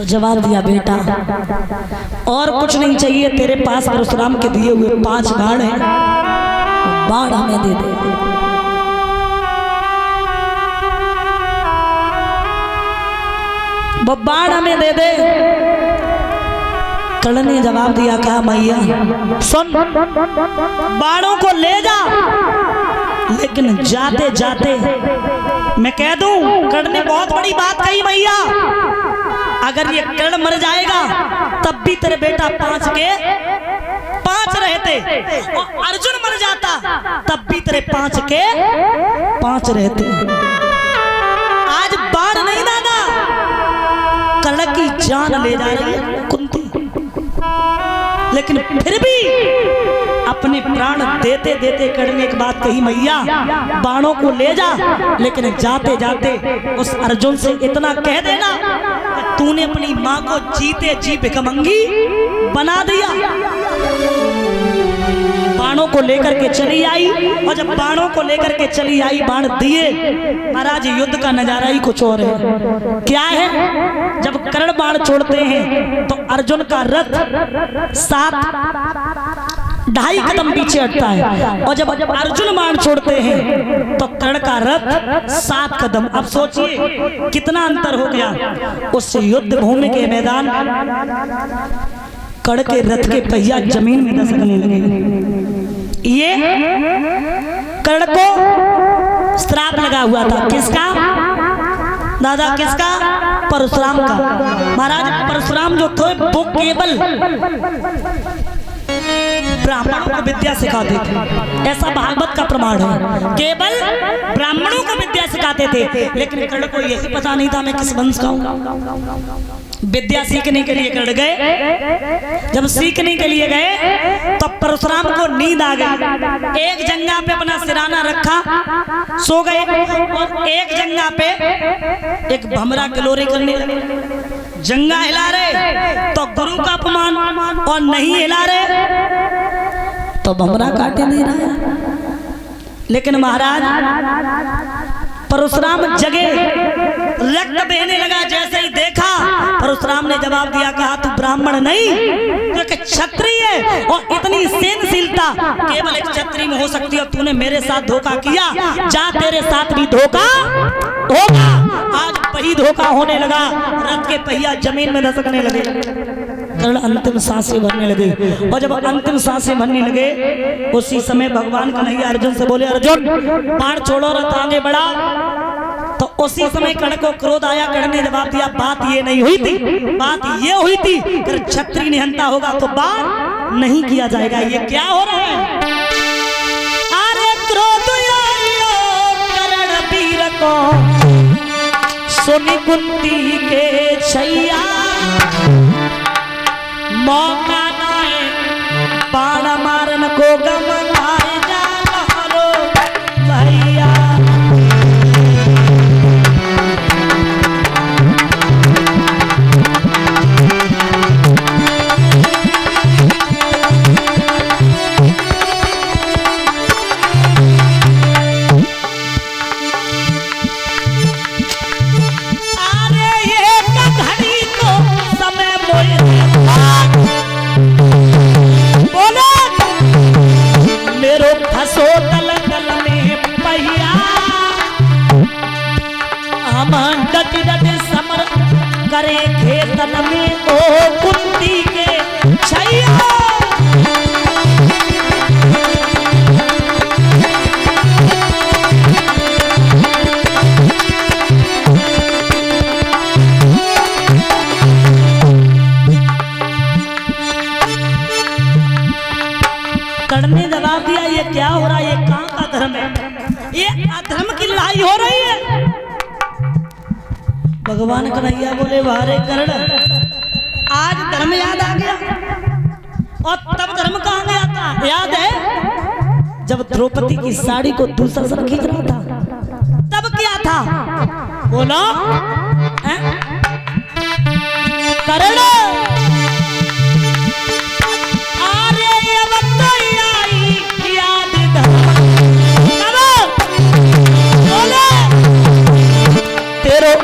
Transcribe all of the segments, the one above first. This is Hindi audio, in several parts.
तो जवाब दिया, बेटा और कुछ नहीं चाहिए, तेरे पास परशुराम के दिए हुए 5 बाण हैं, बाण हमें दे दे। वो बाण हमें दे दे। कर्ण ने जवाब दिया, कहा मैया सुन, बाणों को ले जा, लेकिन जाते जाते मैं कह दूं, कर्ण ने बहुत बड़ी बात कही मैया, अगर ये कर्ण मर जाएगा तब भी तेरे बेटा 5 के 5 रहते, और अर्जुन मर जाता तब भी तेरे 5 के 5 रहते। आज बाण नहीं दादा, कर्ण की जान ले जा रही है कुंती, लेकिन फिर भी अपने प्राण देते देते कर्ण ने एक बात कही, मैया बाणों को ले जा, लेकिन जाते जाते उस अर्जुन से इतना कह देना कि तूने अपनी माँ को जीते जी भिखमंगी बना दिया। बाणों को लेकर के चली आई, और जब बाणों को लेकर के चली आई, बाण दिए, महाराज युद्ध का नजारा ही कुछ और है। क्या है, जब कर्ण बाण छोड़ते हैं तो अर्जुन का रथ 2.5 कदम पीछे हटता है, और जब अर्जुन बाण छोड़ते हैं तो कर्ण का रथ 7 कदम। अब सोचिए कितना अंतर हो गया। उस युद्ध भूमि के मैदान कर्ण के रथ के पहिया जमीन में दसकने लगे। ये कर्ण को श्राप लगा हुआ था, किसका दादा, किसका? परशुराम का। महाराज परशुराम जो थे वो केवल ब्राह्मणों को विद्या सिखाते थे, ऐसा भागवत का प्रमाण है, केवल ब्राह्मणों को विद्या सिखाते थे। लेकिन कर्ण को यही पता नहीं था मैं किस वंश का हूं। विद्या सीखने के लिए कर्ण गए, जब सीखने के लिए गए तो परशुराम को नींद आ गई। एक जंगा पे अपना सिराना रखा, सो गए, और एक जंगा पे एक भमरा किलोरी करने लगे। जंगा हिला रहे तो गुरु का अपमान, और नहीं हिला रहे तो भमरा काटे नहीं रहा। लेकिन महाराज परशुराम जगे, रक्त बहने लगा। जैसे ही देखा, परशुराम ने जवाब दिया, कहा तू ब्राह्मण नहीं, तू एक क्षत्रिय है, और इतनी सहनशीलता केवल एक क्षत्रिय में हो सकती है। तूने मेरे साथ धोखा किया, जा तेरे साथ भी धोखा होगा। आज वही धोखा होने लगा, रथ के पहिया जमीन में धसकने लगे, कर्ण अंतिम सांसें भरने लगे। और जब अंतिम सांसें भरने लगे, उसी समय भगवान कन्हैया अर्जुन से बोले, अर्जुन बाण छोड़ो, रथ आगे बढ़ा। तो उसी समय कर्ण को क्रोध आया। कर्ण ने जवाब दिया, बात ये नहीं हुई थी, बात ये हुई थी कि क्षत्रिय निहंता होगा तो बाण नहीं किया जाएगा। ये क्या हो रहा है? अरे क्रोध आयो कर्ण वीर को, सुनी कुंती के छैया, मौका नाए बाण मारन को गमनाए जा मारो भैया। करे खेतन में ओ कुंती के छैया। कर्ण ने जवाब दिया, ये क्या हो रहा है? ये कहाँ का धर्म है? ये अधर्म की लड़ाई हो रही है। भगवान कन्हैया बोले, वारे कर्ण, आज धर्म याद आ गया। और तब धर्म कहाँ गया था? याद है जब द्रौपदी की साड़ी को दूसरा सर खींच रहा था, तब क्या था? बोलो कर्ण,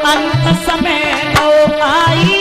अंत समय आई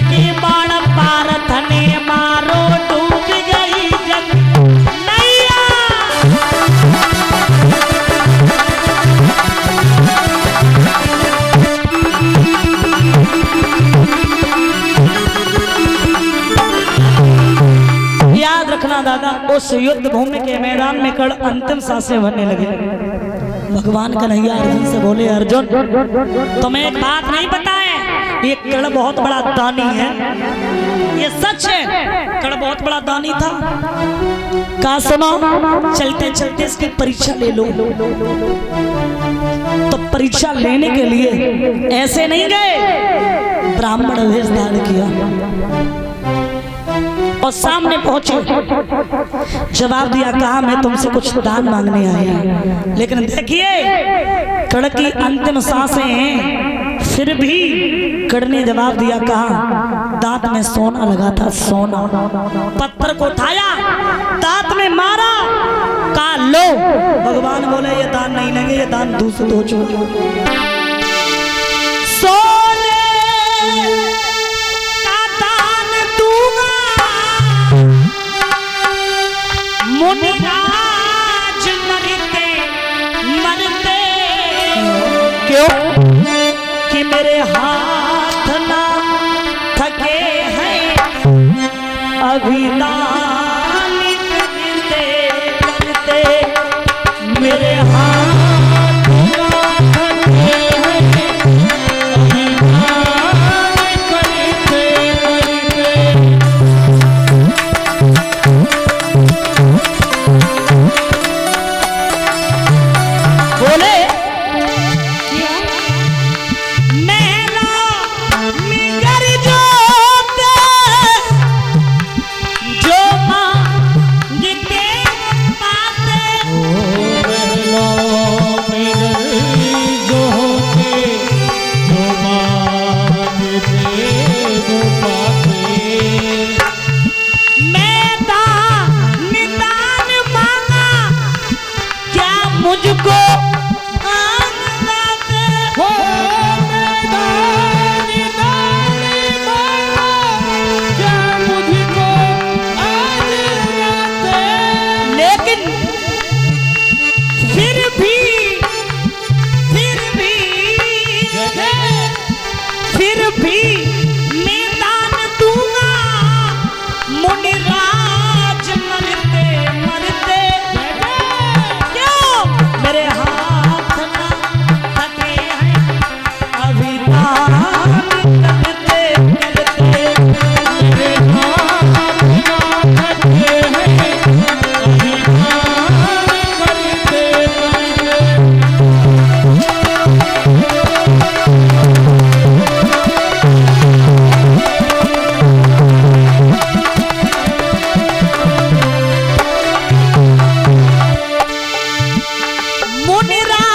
के बाण पारथ ने मारो डूब गई जग नैया। याद रखना दादा, उस युद्ध भूमि के मैदान में कर्ण अंतिम सांसें भरने लगे। भगवान कन्हैया अर्जुन से बोले, अर्जुन तुम्हें एक बात नहीं पता है, ये कर्ण बहुत बड़ा दानी है, ये सच है, कर्ण बहुत बड़ा दानी था। कहा सुनो, चलते चलते इसकी परीक्षा ले लो। तो परीक्षा लेने के लिए ऐसे नहीं गए, ब्राह्मण वेश धारण किया और सामने पहुंचे, जवाब दिया, कहा मैं तुमसे कुछ दान मांगने आया। लेकिन देखिए कर्ण की अंतिम सांसें हैं, फिर भी कर्ण ने जवाब दिया, कहा दांत में सोना लगा था, सोना। पत्थर को उठाया, दांत में मारा, कहा लो। भगवान बोले ये दान नहीं लगे, ये दान दूसरे हो चुके। सोने का दान दूंगा मुनिराज मरते मरते, क्यों कि मेरे हाथ ना थके हैं अभी दान करते करते, मेरे हाथ ना थके हैं अभी दान करते करते। बोले मुझको लेकिन फिर भी मैं दान दूंगा मुनिराज मरते मरते, मेरे हाथ ना थके हैं अभी दान करते करते, मेरे हाथ ना थके हैं अभी दान करते करते। मुनिराज